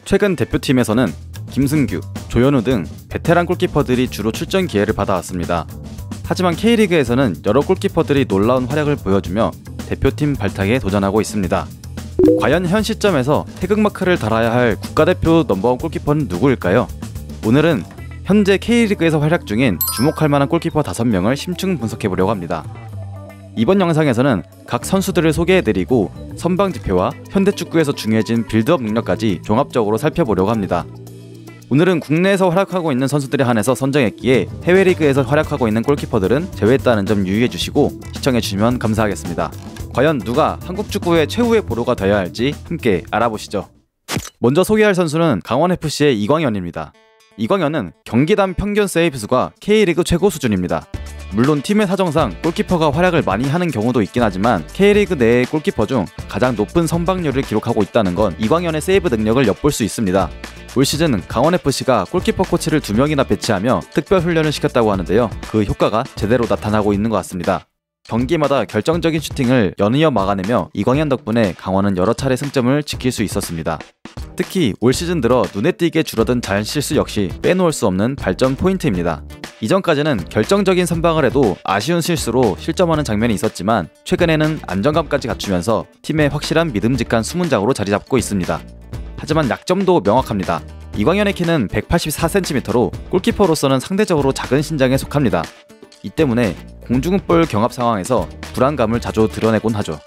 최근 대표팀에서는 김승규, 조현우 등 베테랑 골키퍼들이 주로 출전 기회를 받아왔습니다. 하지만 K리그에서는 여러 골키퍼들이 놀라운 활약을 보여주며 대표팀 발탁에 도전하고 있습니다. 과연 현 시점에서 태극마크를 달아야 할 국가대표 넘버원 골키퍼는 누구일까요? 오늘은 현재 K리그에서 활약 중인 주목할 만한 골키퍼 5명을 심층 분석해보려고 합니다. 이번 영상에서는 각 선수들을 소개해드리고 선방지표와 현대축구에서 중요해진 빌드업 능력까지 종합적으로 살펴보려고 합니다. 오늘은 국내에서 활약하고 있는 선수들에 한해서 선정했기에 해외리그에서 활약하고 있는 골키퍼들은 제외했다는 점 유의해주시고 시청해주시면 감사하겠습니다. 과연 누가 한국 축구의 최후의 보루가 되어야 할지 함께 알아보시죠. 먼저 소개할 선수는 강원FC의 이광현입니다. 이광현은 경기당 평균 세이브수가 K리그 최고 수준입니다. 물론 팀의 사정상 골키퍼가 활약을 많이 하는 경우도 있긴 하지만 K리그 내의 골키퍼 중 가장 높은 선방률을 기록하고 있다는 건 이광현의 세이브 능력을 엿볼 수 있습니다. 올 시즌 강원FC가 골키퍼 코치를 2명이나 배치하며 특별 훈련을 시켰다고 하는데요. 그 효과가 제대로 나타나고 있는 것 같습니다. 경기마다 결정적인 슈팅을 연이어 막아내며 이광현 덕분에 강원은 여러 차례 승점을 지킬 수 있었습니다. 특히 올 시즌 들어 눈에 띄게 줄어든 자연 실수 역시 빼놓을 수 없는 발전 포인트입니다. 이전까지는 결정적인 선방을 해도 아쉬운 실수로 실점하는 장면이 있었지만 최근에는 안정감까지 갖추면서 팀의 확실한 믿음직한 수문장으로 자리잡고 있습니다. 하지만 약점도 명확합니다. 이광현의 키는 184cm로 골키퍼로서는 상대적으로 작은 신장에 속합니다. 이 때문에 공중볼 경합 상황에서 불안감을 자주 드러내곤 하죠.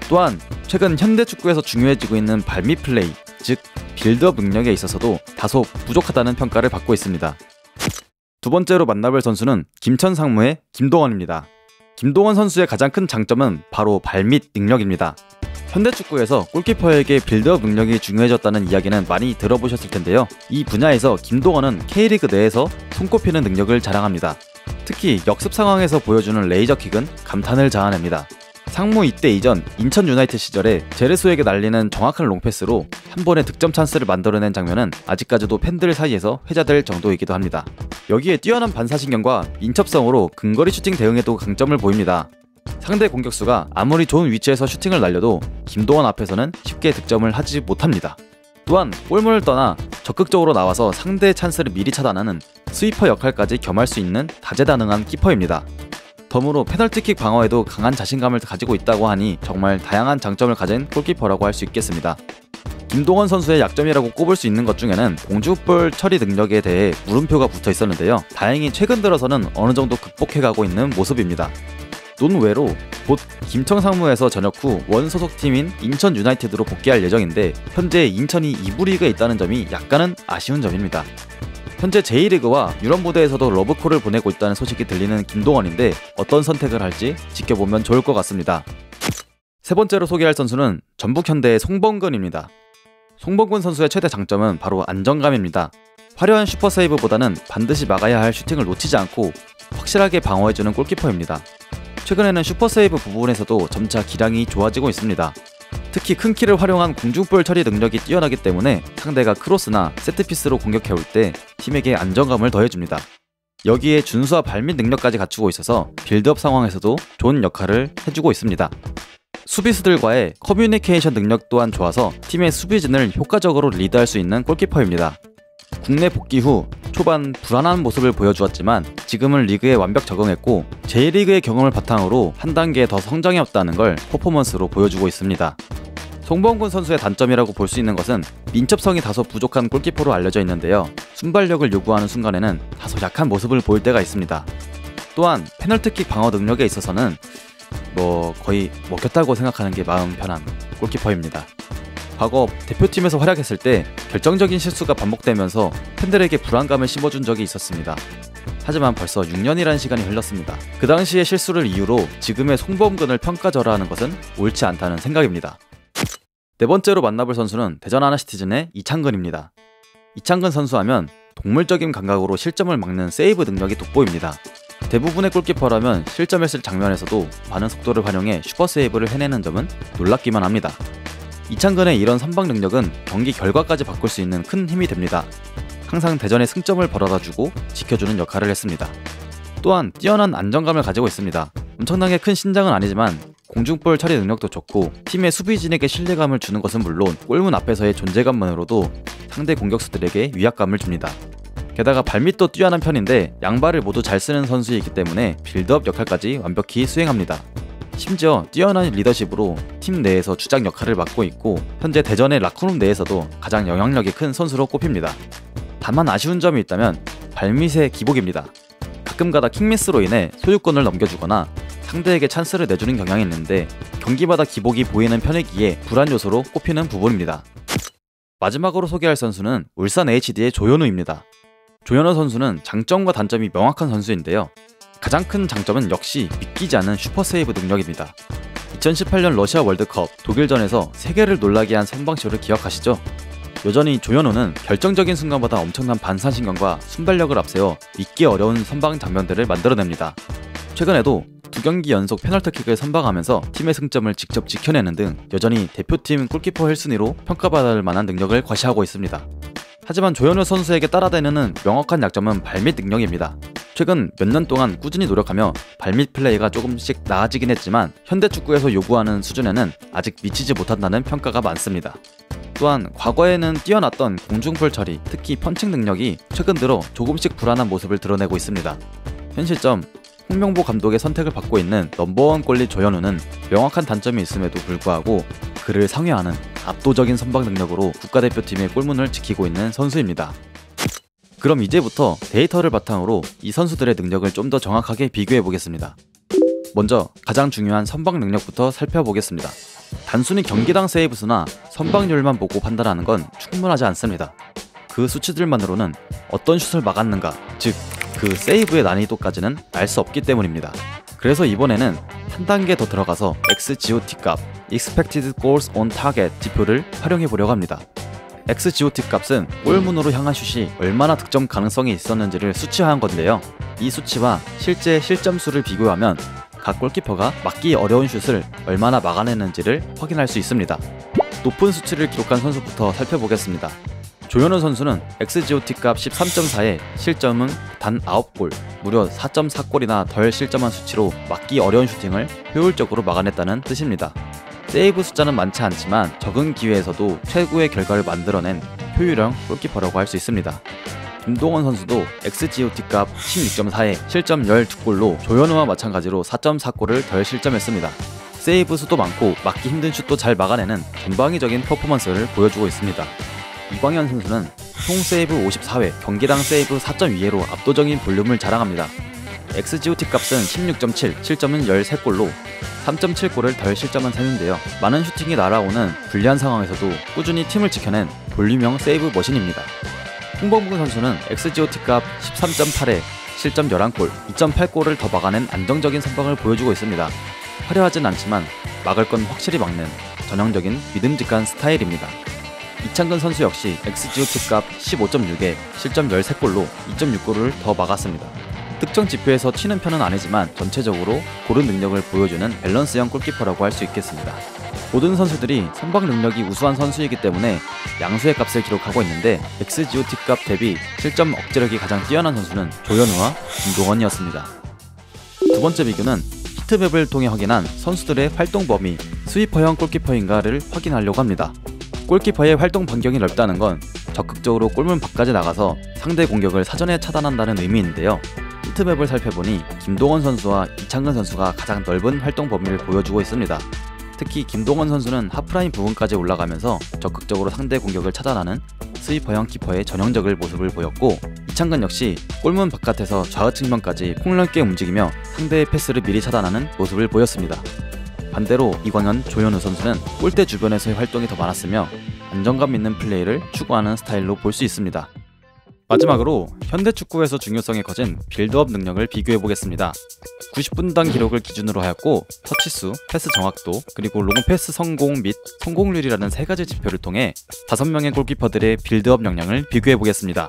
또한 최근 현대축구에서 중요해지고 있는 발밑 플레이, 즉 빌드업 능력에 있어서도 다소 부족하다는 평가를 받고 있습니다. 두 번째로 만나볼 선수는 김천 상무의 김동원입니다. 김동원 선수의 가장 큰 장점은 바로 발밑 능력입니다. 현대축구에서 골키퍼에게 빌드업 능력이 중요해졌다는 이야기는 많이 들어보셨을 텐데요. 이 분야에서 김동원은 K리그 내에서 손꼽히는 능력을 자랑합니다. 특히 역습 상황에서 보여주는 레이저킥은 감탄을 자아냅니다. 상무 이때 이전 인천 유나이티드 시절에 제르소에게 날리는 정확한 롱패스로 한 번에 득점 찬스를 만들어낸 장면은 아직까지도 팬들 사이에서 회자될 정도이기도 합니다. 여기에 뛰어난 반사신경과 민첩성으로 근거리 슈팅 대응에도 강점을 보입니다. 상대 공격수가 아무리 좋은 위치에서 슈팅을 날려도 김동원 앞에서는 쉽게 득점을 하지 못합니다. 또한 골문을 떠나 적극적으로 나와서 상대의 찬스를 미리 차단하는 스위퍼 역할까지 겸할 수 있는 다재다능한 키퍼입니다. 덤으로 페널티킥 방어에도 강한 자신감을 가지고 있다고 하니 정말 다양한 장점을 가진 골키퍼라고 할 수 있겠습니다. 김동원 선수의 약점이라고 꼽을 수 있는 것 중에는 공중볼 처리 능력에 대해 물음표가 붙어 있었는데요. 다행히 최근 들어서는 어느 정도 극복해가고 있는 모습입니다. 논외로 곧 김천 상무에서 전역 후 원 소속팀인 인천 유나이티드로 복귀할 예정인데 현재 인천이 2부 리그에 있다는 점이 약간은 아쉬운 점입니다. 현재 J리그와 유럽 무대에서도 러브콜을 보내고 있다는 소식이 들리는 김동원인데 어떤 선택을 할지 지켜보면 좋을 것 같습니다. 세 번째로 소개할 선수는 전북현대의 송범근입니다. 송범근 선수의 최대 장점은 바로 안정감입니다. 화려한 슈퍼세이브보다는 반드시 막아야 할 슈팅을 놓치지 않고 확실하게 방어해주는 골키퍼입니다. 최근에는 슈퍼세이브 부분에서도 점차 기량이 좋아지고 있습니다. 특히 큰 키를 활용한 공중볼 처리 능력이 뛰어나기 때문에 상대가 크로스나 세트피스로 공격해올 때 팀에게 안정감을 더해줍니다. 여기에 준수와 발밑 능력까지 갖추고 있어서 빌드업 상황에서도 좋은 역할을 해주고 있습니다. 수비수들과의 커뮤니케이션 능력 또한 좋아서 팀의 수비진을 효과적으로 리드할 수 있는 골키퍼입니다. 국내 복귀 후 초반 불안한 모습을 보여주었지만 지금은 리그에 완벽 적응했고 J리그의 경험을 바탕으로 한 단계 더 성장해왔다는 걸 퍼포먼스로 보여주고 있습니다. 송범근 선수의 단점이라고 볼 수 있는 것은 민첩성이 다소 부족한 골키퍼로 알려져 있는데요. 순발력을 요구하는 순간에는 다소 약한 모습을 보일 때가 있습니다. 또한 페널티킥 방어 능력에 있어서는 거의 먹혔다고 생각하는 게 마음 편한 골키퍼입니다. 과거 대표팀에서 활약했을 때 결정적인 실수가 반복되면서 팬들에게 불안감을 심어준 적이 있었습니다. 하지만 벌써 6년이라는 시간이 흘렀습니다. 그 당시의 실수를 이유로 지금의 송범근을 평가절하하는 것은 옳지 않다는 생각입니다. 네 번째로 만나볼 선수는 대전 하나시티즌의 이창근입니다. 이창근 선수 하면 동물적인 감각으로 실점을 막는 세이브 능력이 돋보입니다. 대부분의 골키퍼라면 실점했을 장면에서도 많은 속도를 활용해 슈퍼세이브를 해내는 점은 놀랍기만 합니다. 이창근의 이런 선방 능력은 경기 결과까지 바꿀 수 있는 큰 힘이 됩니다. 항상 대전의 승점을 벌어다주고 지켜주는 역할을 했습니다. 또한 뛰어난 안정감을 가지고 있습니다. 엄청나게 큰 신장은 아니지만 공중볼 처리 능력도 좋고 팀의 수비진에게 신뢰감을 주는 것은 물론 골문 앞에서의 존재감만으로도 상대 공격수들에게 위압감을 줍니다. 게다가 발밑도 뛰어난 편인데 양발을 모두 잘 쓰는 선수이기 때문에 빌드업 역할까지 완벽히 수행합니다. 심지어 뛰어난 리더십으로 팀 내에서 주장 역할을 맡고 있고 현재 대전의 라커룸 내에서도 가장 영향력이 큰 선수로 꼽힙니다. 다만 아쉬운 점이 있다면 발밑의 기복입니다. 가끔가다 킥미스로 인해 소유권을 넘겨주거나 상대에게 찬스를 내주는 경향이 있는데 경기마다 기복이 보이는 편이기에 불안 요소로 꼽히는 부분입니다. 마지막으로 소개할 선수는 울산 HD의 조현우입니다. 조현우 선수는 장점과 단점이 명확한 선수인데요. 가장 큰 장점은 역시 믿기지 않는 슈퍼세이브 능력입니다. 2018년 러시아 월드컵 독일전에서 세계를 놀라게 한 선방쇼를 기억하시죠? 여전히 조현우는 결정적인 순간마다 엄청난 반사신경과 순발력을 앞세워 믿기 어려운 선방 장면들을 만들어냅니다. 최근에도 2경기 연속 페널티킥을 선방하면서 팀의 승점을 직접 지켜내는 등 여전히 대표팀 골키퍼 1순위로 평가받을 만한 능력을 과시하고 있습니다. 하지만 조현우 선수에게 따라다니는 명확한 약점은 발밑 능력입니다. 최근 몇 년 동안 꾸준히 노력하며 발밑 플레이가 조금씩 나아지긴 했지만 현대 축구에서 요구하는 수준에는 아직 미치지 못한다는 평가가 많습니다. 또한 과거에는 뛰어났던 공중볼 처리, 특히 펀칭 능력이 최근 들어 조금씩 불안한 모습을 드러내고 있습니다. 현 시점 홍명보 감독의 선택을 받고 있는 넘버원 골리 조현우는 명확한 단점이 있음에도 불구하고 그를 상회하는 압도적인 선방 능력으로 국가대표팀의 골문을 지키고 있는 선수입니다. 그럼 이제부터 데이터를 바탕으로 이 선수들의 능력을 좀 더 정확하게 비교해 보겠습니다. 먼저 가장 중요한 선방 능력부터 살펴보겠습니다. 단순히 경기당 세이브 수나 선방률만 보고 판단하는 건 충분하지 않습니다. 그 수치들만으로는 어떤 슛을 막았는가, 즉 그 세이브의 난이도까지는 알 수 없기 때문입니다. 그래서 이번에는 한 단계 더 들어가서 XGOT 값, Expected Goals on Target 지표를 활용해 보려고 합니다. XGOT 값은 골문으로 향한 슛이 얼마나 득점 가능성이 있었는지를 수치화한 건데요. 이 수치와 실제 실점수를 비교하면 각 골키퍼가 막기 어려운 슛을 얼마나 막아냈는지를 확인할 수 있습니다. 높은 수치를 기록한 선수부터 살펴보겠습니다. 조현우 선수는 XGOT 값 13.4에 실점은 단 9골, 무려 4.4골이나 덜 실점한 수치로 막기 어려운 슈팅을 효율적으로 막아냈다는 뜻입니다. 세이브 숫자는 많지 않지만 적은 기회에서도 최고의 결과를 만들어낸 효율형 골키퍼라고 할 수 있습니다. 김동원 선수도 XGOT 값 16.4에 실점 12골로 조현우와 마찬가지로 4.4골을 덜 실점했습니다. 세이브 수도 많고 막기 힘든 슛도 잘 막아내는 전방위적인 퍼포먼스를 보여주고 있습니다. 이광현 선수는 총 세이브 54회, 경기당 세이브 4.2회로 압도적인 볼륨을 자랑합니다. XGOT 값은 16.7, 실점은 13골로 3.7골을 덜 실점한 셈인데요. 많은 슈팅이 날아오는 불리한 상황에서도 꾸준히 팀을 지켜낸 볼륨형 세이브 머신입니다. 홍범근 선수는 XGOT 값 13.8에 실점 11골, 2.8골을 더 막아낸 안정적인 선방을 보여주고 있습니다. 화려하진 않지만 막을 건 확실히 막는 전형적인 믿음직한 스타일입니다. 이창근 선수 역시 XGOT 값 15.6에 실점 13골로 2.6골을 더 막았습니다. 특정 지표에서 튀는 편은 아니지만 전체적으로 고른 능력을 보여주는 밸런스형 골키퍼라고 할 수 있겠습니다. 모든 선수들이 선방 능력이 우수한 선수이기 때문에 양수의 값을 기록하고 있는데 XGOT 값 대비 실점 억제력이 가장 뛰어난 선수는 조현우와 김동원이었습니다. 두 번째 비교는 히트맵을 통해 확인한 선수들의 활동 범위, 스위퍼형 골키퍼인가를 확인하려고 합니다. 골키퍼의 활동 반경이 넓다는 건 적극적으로 골문 밖까지 나가서 상대 공격을 사전에 차단한다는 의미인데요. 히트맵을 살펴보니 김동원 선수와 이창근 선수가 가장 넓은 활동 범위를 보여주고 있습니다. 특히 김동원 선수는 하프라인 부분까지 올라가면서 적극적으로 상대 공격을 차단하는 스위퍼형 키퍼의 전형적인 모습을 보였고, 이창근 역시 골문 바깥에서 좌우 측면까지 폭넓게 움직이며 상대의 패스를 미리 차단하는 모습을 보였습니다. 반대로 이광현, 조현우 선수는 골대 주변에서의 활동이 더 많았으며 안정감 있는 플레이를 추구하는 스타일로 볼 수 있습니다. 마지막으로 현대축구에서 중요성이 커진 빌드업 능력을 비교해보겠습니다. 90분당 기록을 기준으로 하였고 터치수, 패스 정확도, 그리고 롱패스 성공 및 성공률이라는 세 가지 지표를 통해 5명의 골키퍼들의 빌드업 역량을 비교해보겠습니다.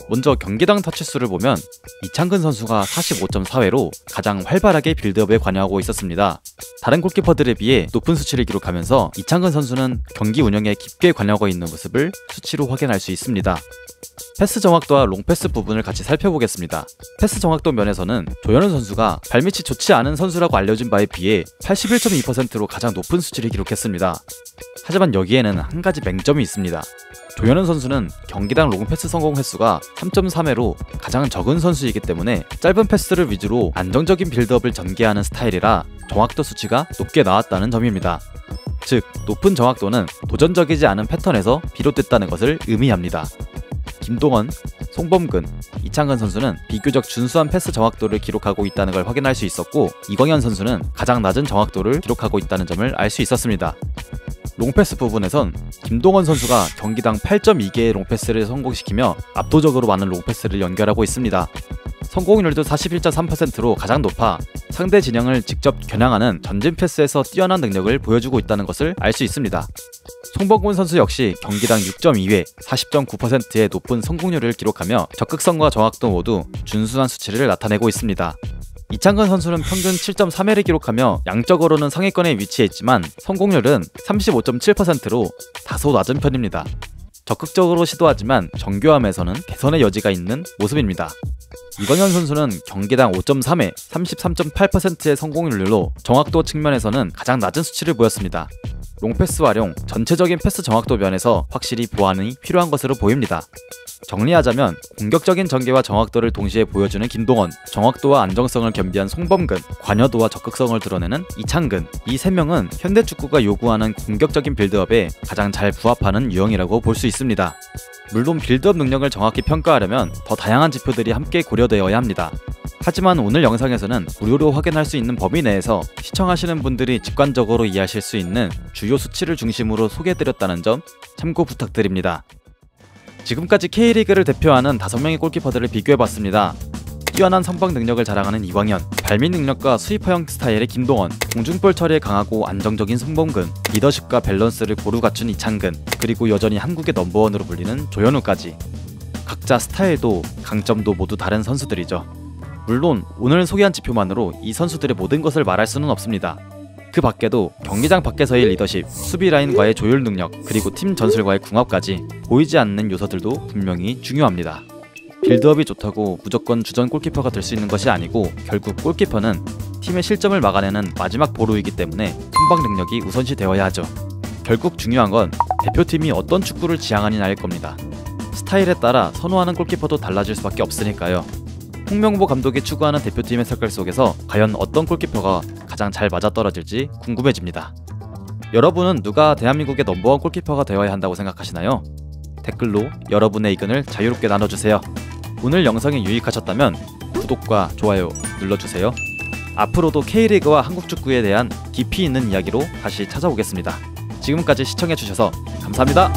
먼저 경기당 터치수를 보면 이창근 선수가 45.4회로 가장 활발하게 빌드업에 관여하고 있었습니다. 다른 골키퍼들에 비해 높은 수치를 기록하면서 이창근 선수는 경기 운영에 깊게 관여하고 있는 모습을 수치로 확인할 수 있습니다. 패스 정확도와 롱패스 부분을 같이 살펴보겠습니다. 패스 정확도 면에서는 조현우 선수가 발밑이 좋지 않은 선수라고 알려진 바에 비해 81.2%로 가장 높은 수치를 기록했습니다. 하지만 여기에는 한 가지 맹점이 있습니다. 조현우 선수는 경기당 롱패스 성공 횟수가 3.3회로 가장 적은 선수이기 때문에 짧은 패스를 위주로 안정적인 빌드업을 전개하는 스타일이라 정확도 수치가 높게 나왔다는 점입니다. 즉, 높은 정확도는 도전적이지 않은 패턴에서 비롯됐다는 것을 의미합니다. 김동원, 송범근, 이창근 선수는 비교적 준수한 패스 정확도를 기록하고 있다는 걸 확인할 수 있었고, 이광현 선수는 가장 낮은 정확도를 기록하고 있다는 점을 알 수 있었습니다. 롱패스 부분에선 김동원 선수가 경기당 8.2개의 롱패스를 성공시키며 압도적으로 많은 롱패스를 연결하고 있습니다. 성공률도 41.3%로 가장 높아 상대 진영을 직접 겨냥하는 전진 패스에서 뛰어난 능력을 보여주고 있다는 것을 알 수 있습니다. 송범근 선수 역시 경기당 6.2회, 40.9%의 높은 성공률을 기록하며 적극성과 정확도 모두 준수한 수치를 나타내고 있습니다. 이창근 선수는 평균 7.3회를 기록하며 양적으로는 상위권에 위치해 있지만 성공률은 35.7%로 다소 낮은 편입니다. 적극적으로 시도하지만 정교함에서는 개선의 여지가 있는 모습입니다. 이광현 선수는 경기당 5.3회, 33.8%의 성공률로 정확도 측면에서는 가장 낮은 수치를 보였습니다. 롱패스 활용, 전체적인 패스 정확도 면에서 확실히 보완이 필요한 것으로 보입니다. 정리하자면 공격적인 전개와 정확도를 동시에 보여주는 김동원, 정확도와 안정성을 겸비한 송범근, 관여도와 적극성을 드러내는 이창근, 이 세 명은 현대 축구가 요구하는 공격적인 빌드업에 가장 잘 부합하는 유형이라고 볼 수 있습니다. 물론 빌드업 능력을 정확히 평가하려면 더 다양한 지표들이 함께 고려되어야 합니다. 하지만 오늘 영상에서는 무료로 확인할 수 있는 범위 내에서 시청하시는 분들이 직관적으로 이해하실 수 있는 주요 수치를 중심으로 소개해드렸다는 점 참고 부탁드립니다. 지금까지 K리그를 대표하는 5명의 골키퍼들을 비교해봤습니다. 뛰어난 선방 능력을 자랑하는 이광현, 발밑 능력과 스위퍼형 스타일의 김동원, 공중볼 처리에 강하고 안정적인 송범근, 리더십과 밸런스를 고루 갖춘 이창근, 그리고 여전히 한국의 넘버원으로 불리는 조현우까지. 각자 스타일도 강점도 모두 다른 선수들이죠. 물론 오늘 소개한 지표만으로 이 선수들의 모든 것을 말할 수는 없습니다. 그 밖에도 경기장 밖에서의 리더십, 수비 라인과의 조율 능력, 그리고 팀 전술과의 궁합까지 보이지 않는 요소들도 분명히 중요합니다. 빌드업이 좋다고 무조건 주전 골키퍼가 될 수 있는 것이 아니고 결국 골키퍼는 팀의 실점을 막아내는 마지막 보루이기 때문에 선방 능력이 우선시 되어야 하죠. 결국 중요한 건 대표팀이 어떤 축구를 지향하느냐일 겁니다. 스타일에 따라 선호하는 골키퍼도 달라질 수밖에 없으니까요. 홍명보 감독이 추구하는 대표팀의 색깔 속에서 과연 어떤 골키퍼가 가장 잘 맞아떨어질지 궁금해집니다. 여러분은 누가 대한민국의 넘버원 골키퍼가 되어야 한다고 생각하시나요? 댓글로 여러분의 의견을 자유롭게 나눠주세요. 오늘 영상이 유익하셨다면 구독과 좋아요 눌러주세요. 앞으로도 K리그와 한국 축구에 대한 깊이 있는 이야기로 다시 찾아오겠습니다. 지금까지 시청해주셔서 감사합니다.